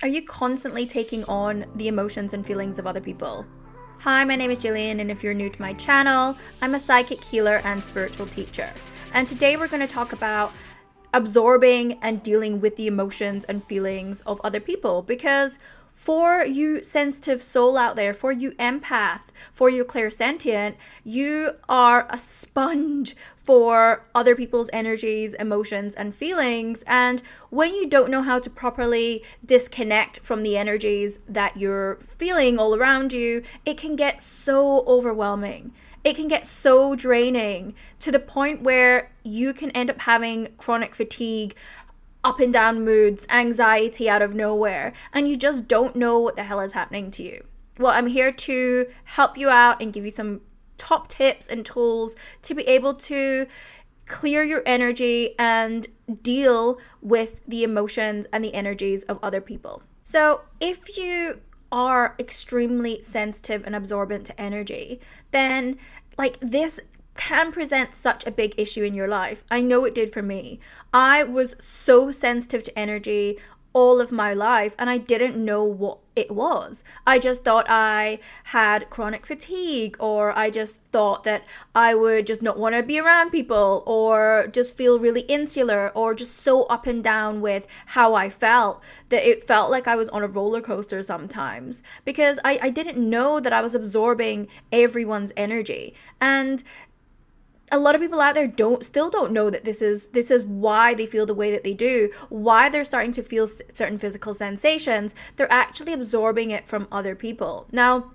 Are you constantly taking on the emotions and feelings of other people? Hi, my name is Jillian, and if you're new to my channel, I'm a psychic healer and spiritual teacher. And today we're going to talk about absorbing and dealing with the emotions and feelings of other people, because for you sensitive soul out there, for you empath, for you clairsentient, you are a sponge for other people's energies, emotions, and feelings. And when you don't know how to properly disconnect from the energies that you're feeling all around you, it can get so overwhelming. It can get so draining to the point where you can end up having chronic fatigue, up and down moods, anxiety out of nowhere, and you just don't know what the hell is happening to you. Well, I'm here to help you out and give you some top tips and tools to be able to clear your energy and deal with the emotions and the energies of other people. So, if you are extremely sensitive and absorbent to energy, then this can present such a big issue in your life. I know it did for me. I was so sensitive to energy all of my life, and I didn't know what it was. I just thought I had chronic fatigue, or I just thought that I would just not want to be around people, or just feel really insular, or just so up and down with how I felt that it felt like I was on a roller coaster sometimes, because I didn't know that I was absorbing everyone's energy. And a lot of people out there still don't know that this is why they feel the way that they do, why they're starting to feel certain physical sensations. They're actually absorbing it from other people. Now,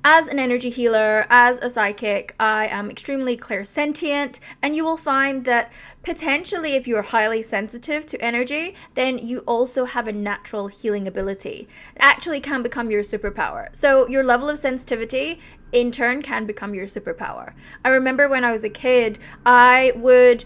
as an energy healer, as a psychic, I am extremely clairsentient, and you will find that potentially if you are highly sensitive to energy, then you also have a natural healing ability. It actually can become your superpower. So your level of sensitivity in turn can become your superpower. I remember when I was a kid, I would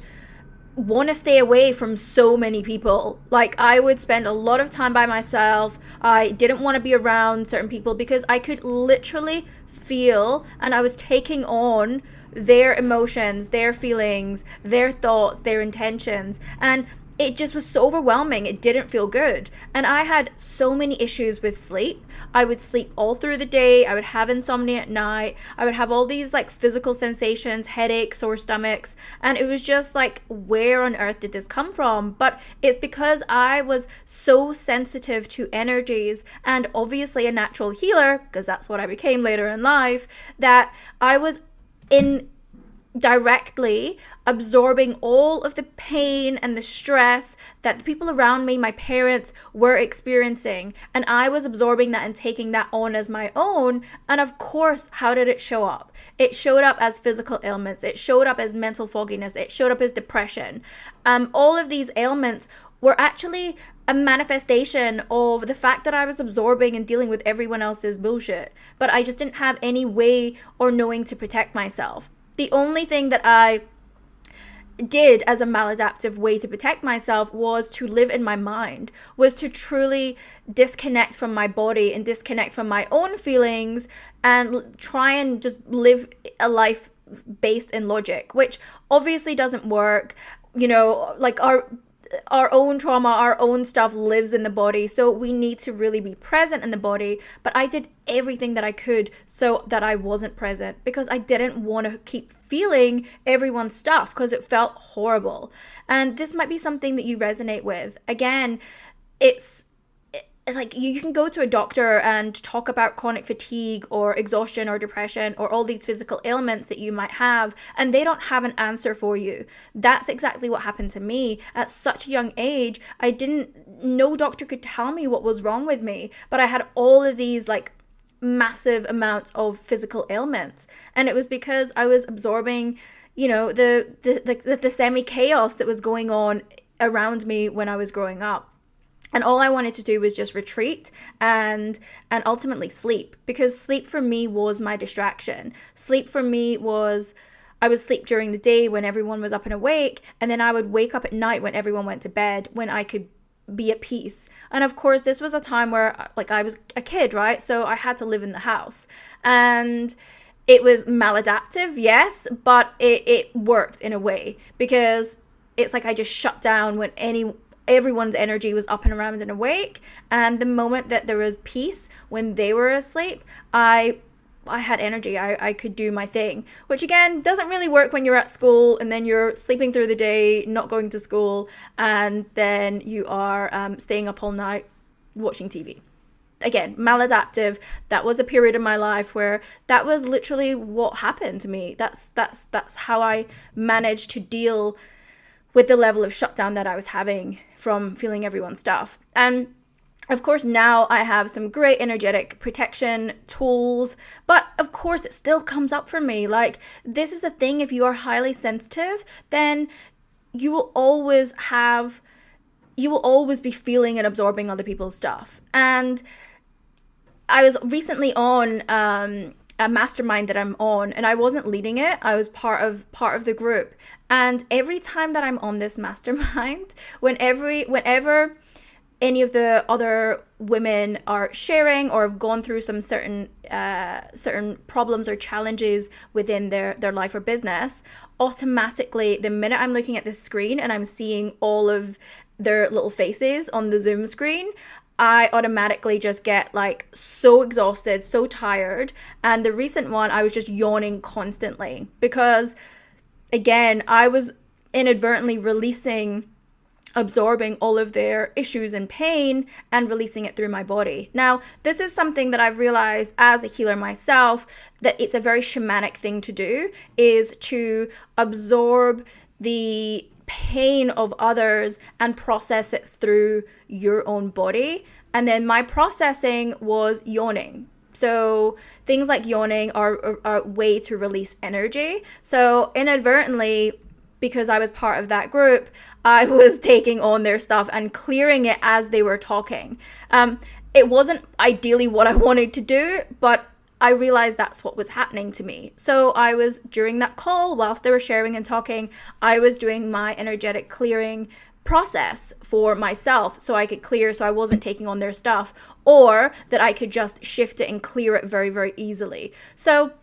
want to stay away from so many people. Like, I would spend a lot of time by myself. I didn't want to be around certain people because I could literally feel, and I was taking on their emotions, their feelings, their thoughts, their intentions, and it just was so overwhelming. It didn't feel good. And I had so many issues with sleep. I would sleep all through the day. I would have insomnia at night. I would have all these physical sensations, headaches, sore stomachs. And it was just where on earth did this come from? But it's because I was so sensitive to energies, and obviously a natural healer, because that's what I became later in life, that I was in directly absorbing all of the pain and the stress that the people around me, my parents, were experiencing. And I was absorbing that and taking that on as my own. And of course, how did it show up? It showed up as physical ailments. It showed up as mental fogginess. It showed up as depression. All of these ailments were actually a manifestation of the fact that I was absorbing and dealing with everyone else's bullshit. But I just didn't have any way or knowing to protect myself. The only thing that I did as a maladaptive way to protect myself was to live in my mind, was to truly disconnect from my body and disconnect from my own feelings and try and just live a life based in logic, which obviously doesn't work. Our own trauma, our own stuff lives in the body, so we need to really be present in the body. But I did everything that I could so that I wasn't present, because I didn't want to keep feeling everyone's stuff, because it felt horrible. And this might be something that you resonate with. Again, it's you can go to a doctor and talk about chronic fatigue or exhaustion or depression or all these physical ailments that you might have, and they don't have an answer for you. That's exactly what happened to me at such a young age. No doctor could tell me what was wrong with me, but I had all of these massive amounts of physical ailments, and it was because I was absorbing the semi chaos that was going on around me when I was growing up. And all I wanted to do was just retreat and ultimately sleep, because sleep for me was my distraction. Sleep for me was, I would sleep during the day when everyone was up and awake, and then I would wake up at night when everyone went to bed, when I could be at peace. And of course, this was a time where I was a kid, right? So I had to live in the house. And it was maladaptive, yes, but it worked in a way, because it's I just shut down when everyone's energy was up and around and awake. And the moment that there was peace when they were asleep, I had energy. I could do my thing, which again doesn't really work when you're at school and then you're sleeping through the day, not going to school, and then you are staying up all night watching TV. Again, maladaptive. That was a period in my life where that was literally what happened to me. That's how I managed to deal with the level of shutdown that I was having from feeling everyone's stuff. And of course, now I have some great energetic protection tools, but of course it still comes up for me. Like, this is a thing, if you are highly sensitive, then you will always be feeling and absorbing other people's stuff. And I was recently on a mastermind that I'm on, and I wasn't leading it. I was part of the group. And every time that I'm on this mastermind, whenever any of the other women are sharing or have gone through some certain problems or challenges within their life or business, automatically, the minute I'm looking at the screen and I'm seeing all of their little faces on the Zoom screen, I automatically just get like so exhausted, so tired. And the recent one, I was just yawning constantly because, again, I was inadvertently absorbing all of their issues and pain and releasing it through my body. Now, this is something that I've realized as a healer myself, that it's a very shamanic thing to do, is to absorb the pain of others and process it through your own body. And then my processing was yawning. So things like yawning are a way to release energy. So inadvertently, because I was part of that group, I was taking on their stuff and clearing it as they were talking. It wasn't ideally what I wanted to do, but I realized that's what was happening to me. So I was, during that call, whilst they were sharing and talking, I was doing my energetic clearing process for myself so I could clear, so I wasn't taking on their stuff, or that I could just shift it and clear it very, very easily. So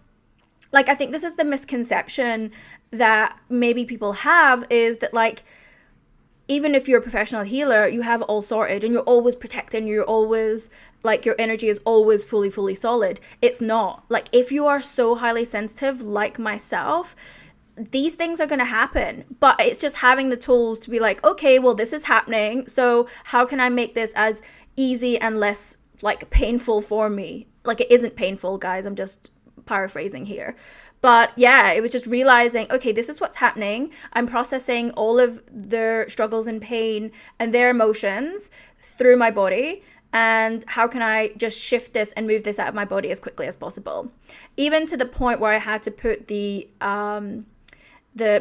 like, I think this is the misconception that maybe people have, is that like, even if you're a professional healer, you have it all sorted and you're always protecting, you're always like, your energy is always fully solid. It's not. Like, if you are so highly sensitive like myself, these things are going to happen, but it's just having the tools to be like, okay, well, this is happening, so how can I make this as easy and less like painful for me? Like, it isn't painful, guys, I'm just paraphrasing here. But yeah, it was just realizing, okay, this is what's happening. I'm processing all of their struggles and pain and their emotions through my body. And how can I just shift this and move this out of my body as quickly as possible? Even to the point where I had to put the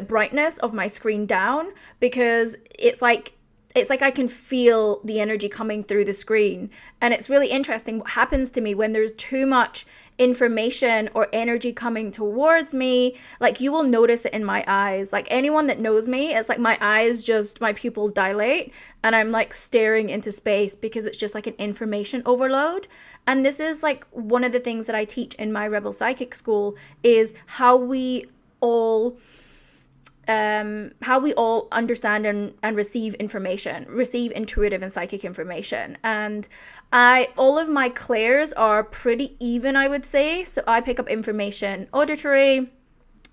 brightness of my screen down, because it's like I can feel the energy coming through the screen. And it's really interesting what happens to me when there's too much information or energy coming towards me. Like, you will notice it in my eyes. Like, anyone that knows me, it's like my pupils dilate and I'm like staring into space, because it's just like an information overload. And this is like one of the things that I teach in my Rebel Psychic School, is how we all understand and receive information, receive intuitive and psychic information. And all of my clairs are pretty even, I would say. So I pick up information auditory,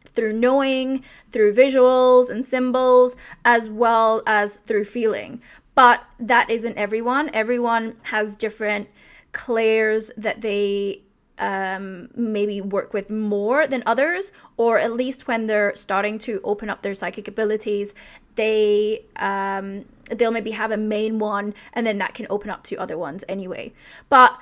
through knowing, through visuals and symbols, as well as through feeling. But that isn't everyone. Everyone has different clairs that they maybe work with more than others, or at least when they're starting to open up their psychic abilities, they'll maybe have a main one, and then that can open up to other ones anyway. But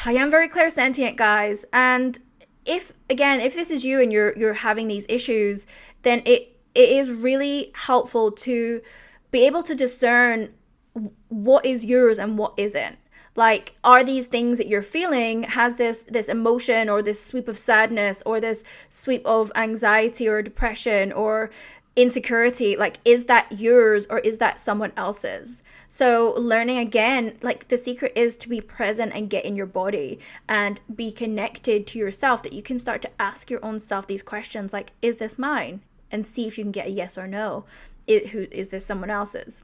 I am very clairsentient, guys, and if this is you and you're having these issues, then it is really helpful to be able to discern what is yours and what isn't. Like, are these things that you're feeling, has this emotion or this sweep of sadness or this sweep of anxiety or depression or insecurity, like, is that yours or is that someone else's? So learning, again, like, the secret is to be present and get in your body and be connected to yourself, that you can start to ask your own self these questions, like, is this mine? And see if you can get a yes or no. Is this someone else's?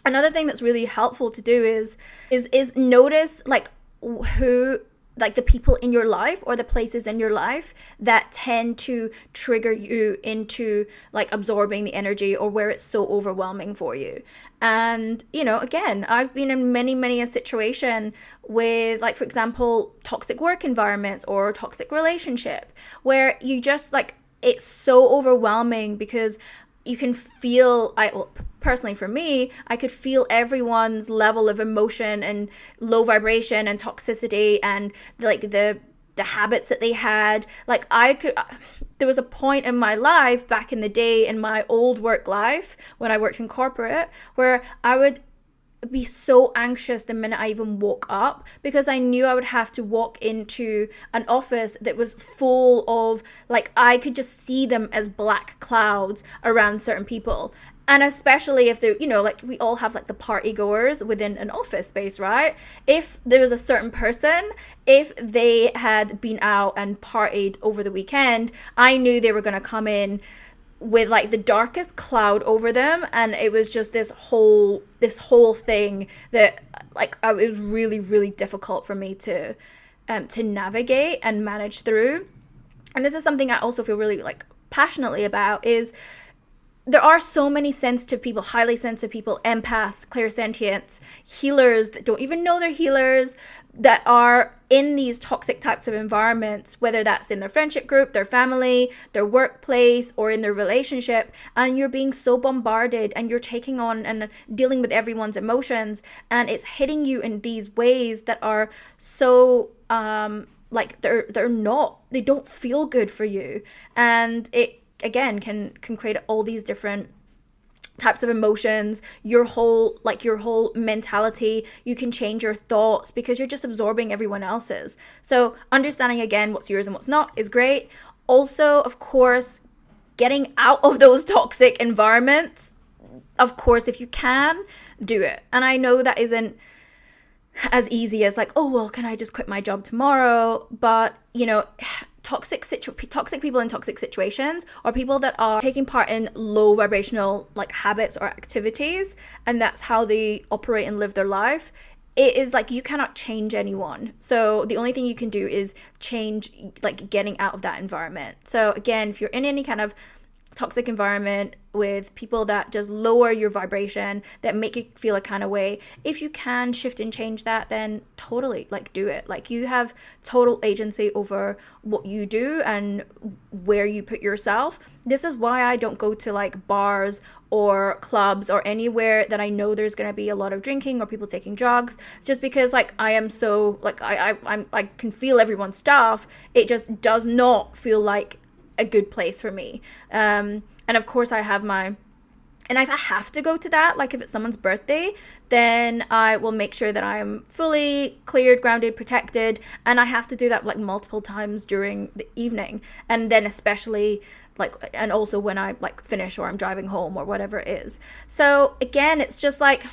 Another thing that's really helpful to do is notice like who, like the people in your life or the places in your life that tend to trigger you into like absorbing the energy, or where it's so overwhelming for you. And again, I've been in many a situation with, like, for example, toxic work environments or toxic relationship, where you just like, it's so overwhelming because you can feel, well, personally for me, I could feel everyone's level of emotion and low vibration and toxicity, and like the habits that they had. Like, there was a point in my life back in the day, in my old work life when I worked in corporate, where I would be so anxious the minute I even woke up, because I knew I would have to walk into an office that was full of, like, I could just see them as black clouds around certain people. And especially if they're, like, we all have like the party goers within an office space, right? If there was a certain person, if they had been out and partied over the weekend, I knew they were going to come in with like the darkest cloud over them, and it was just this whole thing that, like, it was really difficult for me to navigate and manage through. And this is something I also feel really like passionately about, is there are so many sensitive people, highly sensitive people, empaths, clairsentients, healers that don't even know they're healers, that are in these toxic types of environments, whether that's in their friendship group, their family, their workplace, or in their relationship. And you're being so bombarded, and you're taking on and dealing with everyone's emotions, and it's hitting you in these ways that are so like they don't feel good for you. And it, again, can create all these different types of emotions, your whole mentality. You can change your thoughts because you're just absorbing everyone else's. So understanding, again, what's yours and what's not is great. Also, of course, getting out of those toxic environments, of course, if you can, do it. And I know that isn't as easy as like, oh, well, can I just quit my job tomorrow? But toxic people in toxic situations, or people that are taking part in low vibrational like habits or activities, and that's how they operate and live their life, it is like, you cannot change anyone. So the only thing you can do is change, like, getting out of that environment. So again, if you're in any kind of toxic environment with people that just lower your vibration, that make you feel a kind of way, if you can shift and change that, then totally, like, do it. Like, you have total agency over what you do and where you put yourself. This is why I don't go to like bars or clubs or anywhere that I know there's going to be a lot of drinking or people taking drugs, just because like I am so like I can feel everyone's stuff. It just does not feel like a good place for me. And of course I have and if I have to go to that, like if it's someone's birthday, then I will make sure that I'm fully cleared, grounded, protected, and I have to do that like multiple times during the evening. And then especially like, and also when I like finish or I'm driving home or whatever it is. So again, it's just like,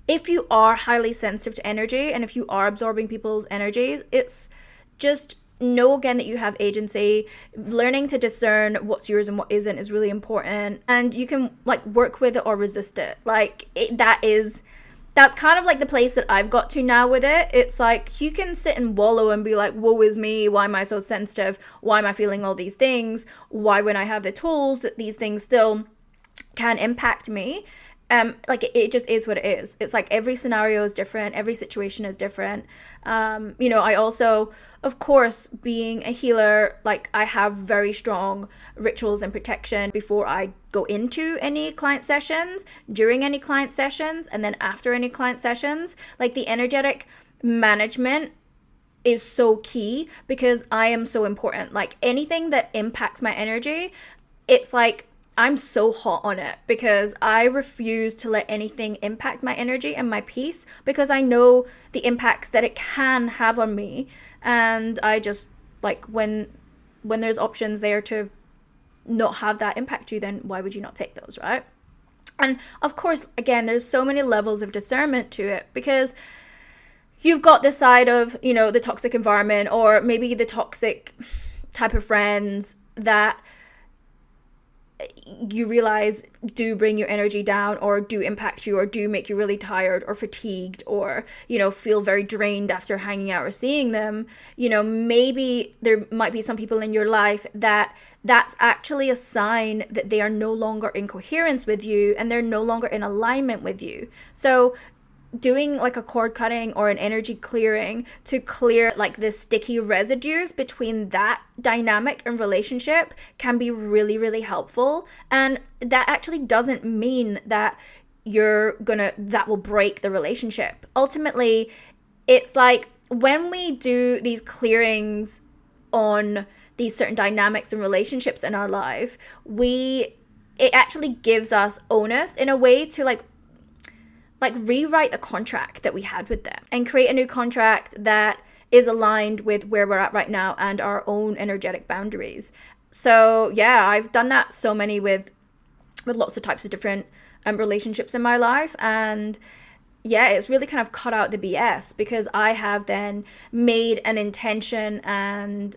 if you are highly sensitive to energy and if you are absorbing people's energies, it's just know again that you have agency. Learning to discern what's yours and what isn't is really important, and you can like work with it or resist it. Like that's kind of like the place that I've got to now with it. It's like you can sit and wallow and be like, woe is me, why am I so sensitive, why am I feeling all these things, why, when I have the tools, that these things still can impact me. Like it just is what it is. It's like every scenario is different, every situation is different. I also, of course, being a healer, like I have very strong rituals and protection before I go into any client sessions, during any client sessions, and then after any client sessions. Like the energetic management is so key because I am so important. Like anything that impacts my energy, it's like I'm so hot on it because I refuse to let anything impact my energy and my peace, because I know the impacts that it can have on me. And I just like, when there's options there to not have that impact you, then why would you not take those, right? And of course, again, there's so many levels of discernment to it, because you've got this side of, the toxic environment, or maybe the toxic type of friends that you realize do bring your energy down, or do impact you, or do make you really tired or fatigued, or, you know, feel very drained after hanging out or seeing them, you know, maybe there might be some people in your life that's actually a sign that they are no longer in coherence with you and they're no longer in alignment with you. So doing like a cord cutting or an energy clearing to clear like the sticky residues between that dynamic and relationship can be really, really helpful. And that actually doesn't mean that that will break the relationship. Ultimately, it's like when we do these clearings on these certain dynamics and relationships in our life, it actually gives us onus in a way to like rewrite the contract that we had with them and create a new contract that is aligned with where we're at right now and our own energetic boundaries. So yeah, I've done that so many with lots of types of different relationships in my life. And yeah, it's really kind of cut out the BS, because I have then made an intention and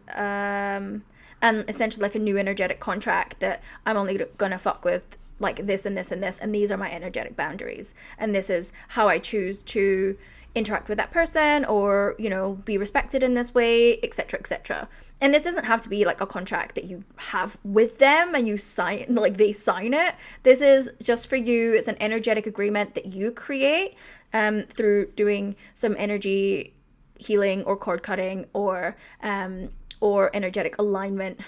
essentially like a new energetic contract that I'm only gonna fuck with like this and this and this, and these are my energetic boundaries, and this is how I choose to interact with that person, or, you know, be respected in this way, etc., etc. And this doesn't have to be like a contract that you have with them and you sign, like they sign it. This is just for you. It's an energetic agreement that you create through doing some energy healing or cord cutting or energetic alignment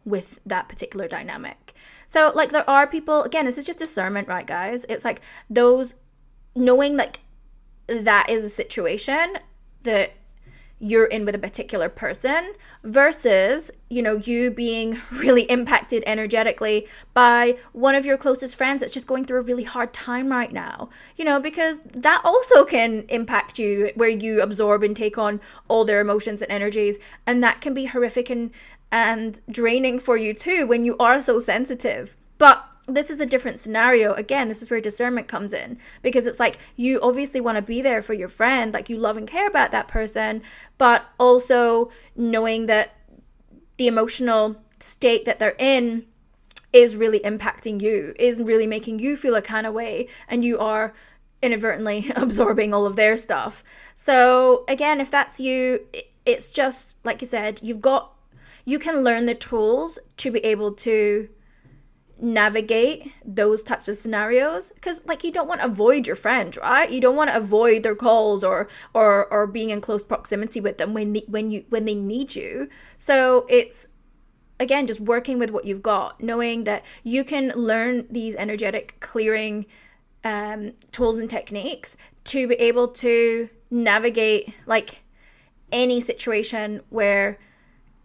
with that particular dynamic. So like there are people, again, this is just discernment, right, guys? It's like those knowing like that is a situation that you're in with a particular person versus, you know, you being really impacted energetically by one of your closest friends that's just going through a really hard time right now, you know, because that also can impact you, where you absorb and take on all their emotions and energies, and that can be horrific and draining for you too when you are so sensitive. But this is a different scenario. Again, this is where discernment comes in, because it's like you obviously want to be there for your friend, like you love and care about that person, but also knowing that the emotional state that they're in is really impacting you, is really making you feel a kind of way, and you are inadvertently absorbing all of their stuff. So again, if that's you, it's just like you said, you can learn the tools to be able to navigate those types of scenarios, because like you don't want to avoid your friend, right? You don't want to avoid their calls or being in close proximity with them when they need you. So it's again just working with what you've got, knowing that you can learn these energetic clearing tools and techniques to be able to navigate like any situation where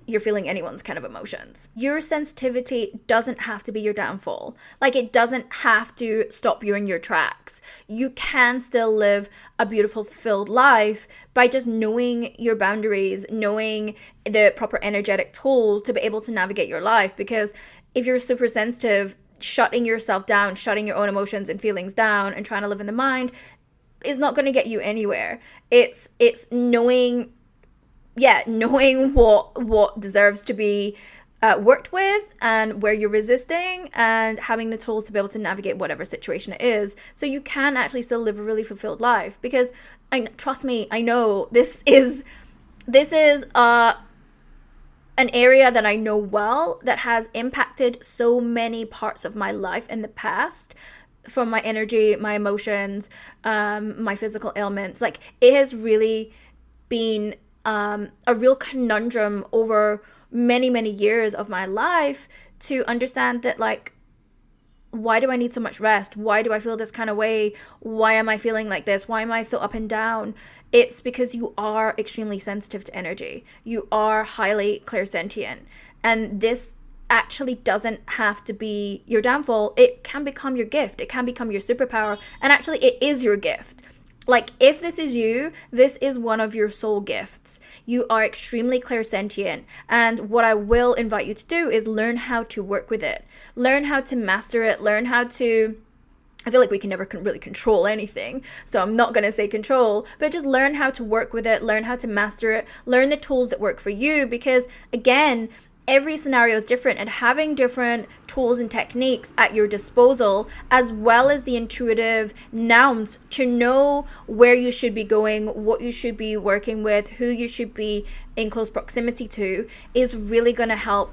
you're feeling anyone's kind of emotions. Your sensitivity doesn't have to be your downfall. Like it doesn't have to stop you in your tracks. You can still live a beautiful, fulfilled life by just knowing your boundaries, knowing the proper energetic tools to be able to navigate your life. Because if you're super sensitive, shutting yourself down, shutting your own emotions and feelings down and trying to live in the mind is not going to get you anywhere. It's knowing what deserves to be worked with and where you're resisting, and having the tools to be able to navigate whatever situation it is, so you can actually still live a really fulfilled life. Because trust me, I know this is an area that I know well, that has impacted so many parts of my life in the past, from my energy, my emotions, my physical ailments. Like it has really been a real conundrum over many, many years of my life to understand that, like, why do I need so much rest? Why do I feel this kind of way? Why am I feeling like this? Why am I so up and down? It's because you are extremely sensitive to energy. You are highly clairsentient. And this actually doesn't have to be your downfall. It can become your gift. It can become your superpower. And actually, it is your gift. Like, if this is you, this is one of your soul gifts. You are extremely clairsentient. And what I will invite you to do is learn how to work with it. Learn how to master it. Learn how to... I feel like we can never really control anything, so I'm not going to say control, but just learn how to work with it. Learn how to master it. Learn the tools that work for you, because, again, every scenario is different, and having different tools and techniques at your disposal, as well as the intuitive nouns to know where you should be going, what you should be working with, who you should be in close proximity to, is really going to help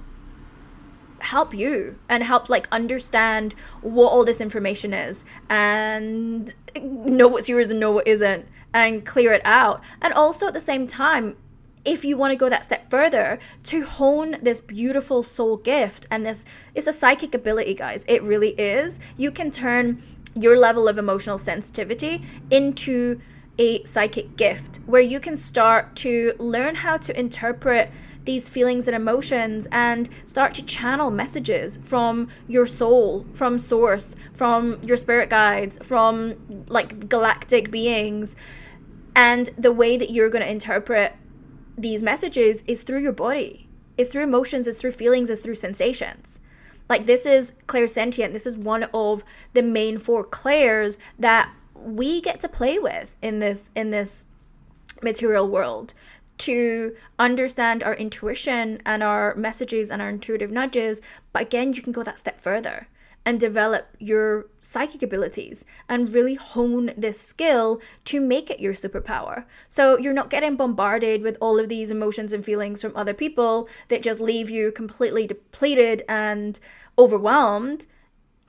you and help like understand what all this information is, and know what's yours and know what isn't, and clear it out. And also at the same time, if you want to go that step further, to hone this beautiful soul gift. And this is a psychic ability, guys. It really is. You can turn your level of emotional sensitivity into a psychic gift, where you can start to learn how to interpret these feelings and emotions, and start to channel messages from your soul, from source, from your spirit guides, from like galactic beings. And the way that you're going to interpret these messages is through your body. It's through emotions, it's through feelings, it's through sensations. Like, this is clairsentient. This is one of the main 4 clairs that we get to play with in this material world, to understand our intuition and our messages and our intuitive nudges. But again, you can go that step further and develop your psychic abilities and really hone this skill to make it your superpower. So you're not getting bombarded with all of these emotions and feelings from other people that just leave you completely depleted and overwhelmed.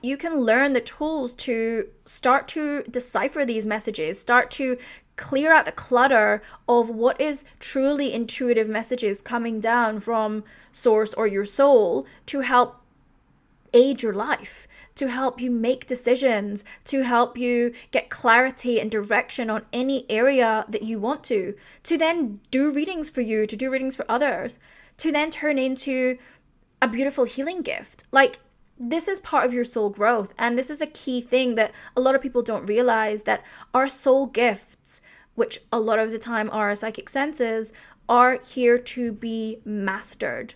You can learn the tools to start to decipher these messages, start to clear out the clutter of what is truly intuitive messages coming down from source or your soul, to help aid your life, to help you make decisions, to help you get clarity and direction on any area that you want to then do readings for you, to do readings for others, to then turn into a beautiful healing gift. Like, this is part of your soul growth. And this is a key thing that a lot of people don't realize, that our soul gifts, which a lot of the time are our psychic senses, are here to be mastered.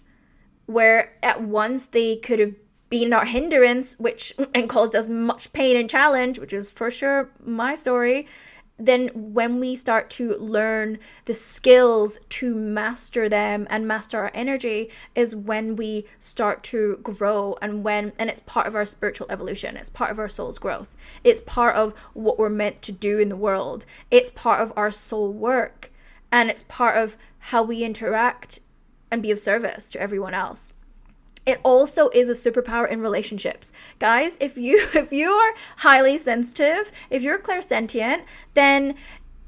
Where at once they could have been our hindrance, and caused us much pain and challenge, which is for sure my story. Then when we start to learn the skills to master them and master our energy, is when we start to grow, and it's part of our spiritual evolution. It's part of our soul's growth. It's part of what we're meant to do in the world. It's part of our soul work, and it's part of how we interact and be of service to everyone else. It also is a superpower in relationships. Guys, if you are highly sensitive, if you're clairsentient, then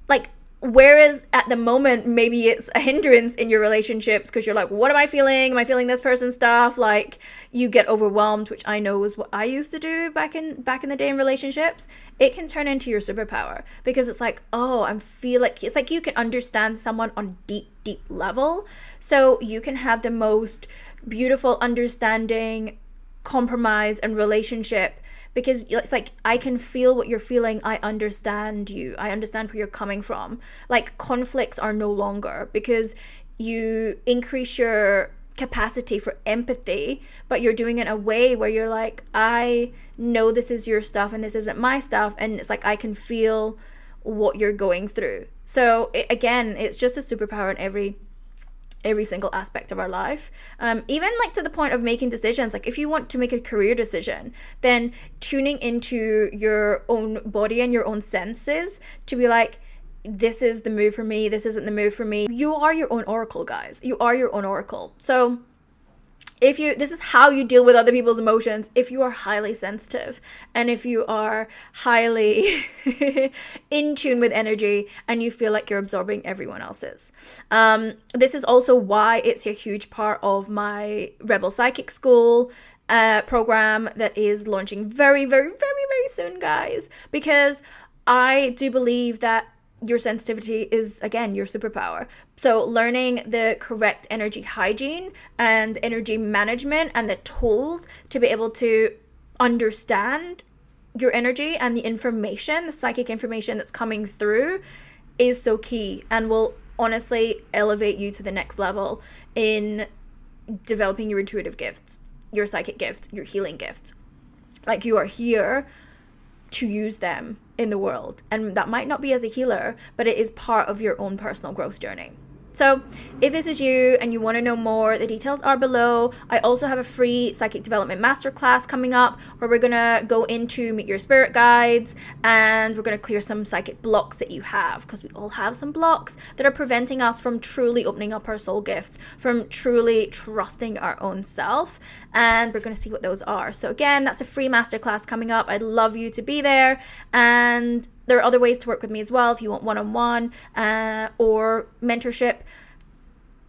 like, whereas at the moment maybe it's a hindrance in your relationships because you're like, what am I feeling? Am I feeling this person's stuff? Like, you get overwhelmed, which I know was what I used to do back in the day in relationships. It can turn into your superpower, because it's like, oh, it's like you can understand someone on deep level. So you can have the most beautiful understanding, compromise, and relationship, because it's like, I can feel what you're feeling. I understand you. I understand where you're coming from. Like, conflicts are no longer, because you increase your capacity for empathy, but you're doing it in a way where you're like, I know this is your stuff and this isn't my stuff. And it's like, I can feel what you're going through. So again, it's just a superpower in every single aspect of our life, even like to the point of making decisions. Like, if you want to make a career decision, then tuning into your own body and your own senses to be like, this is the move for me, this isn't the move for me. You are your own oracle, guys. You are your own oracle. So this is how you deal with other people's emotions. If you are highly sensitive, and if you are highly in tune with energy, and you feel like you're absorbing everyone else's. This is also why it's a huge part of my Rebel Psychic School program that is launching very, very, very, very soon, guys. Because I do believe that your sensitivity is, again, your superpower. So learning the correct energy hygiene and energy management and the tools to be able to understand your energy and the information, the psychic information that's coming through, is so key, and will honestly elevate you to the next level in developing your intuitive gifts, your psychic gifts, your healing gifts. Like, you are here to use them in the world, and that might not be as a healer, but it is part of your own personal growth journey. So if this is you and you want to know more, the details are below. I also have a free psychic development masterclass coming up where we're going to go into meet your spirit guides, and we're going to clear some psychic blocks that you have, because we all have some blocks that are preventing us from truly opening up our soul gifts, from truly trusting our own self. And we're going to see what those are. So again, that's a free masterclass coming up. I'd love you to be there. And there are other ways to work with me as well if you want one-on-one or mentorship.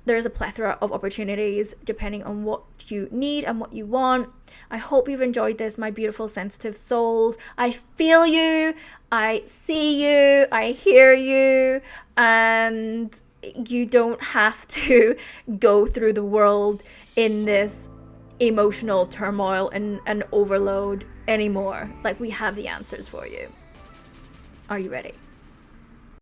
There's a plethora of opportunities depending on what you need and what you want. I hope you've enjoyed this, my beautiful sensitive souls. I feel you, I see you, I hear you, and you don't have to go through the world in this emotional turmoil and overload anymore. Like, we have the answers for you. Are you ready?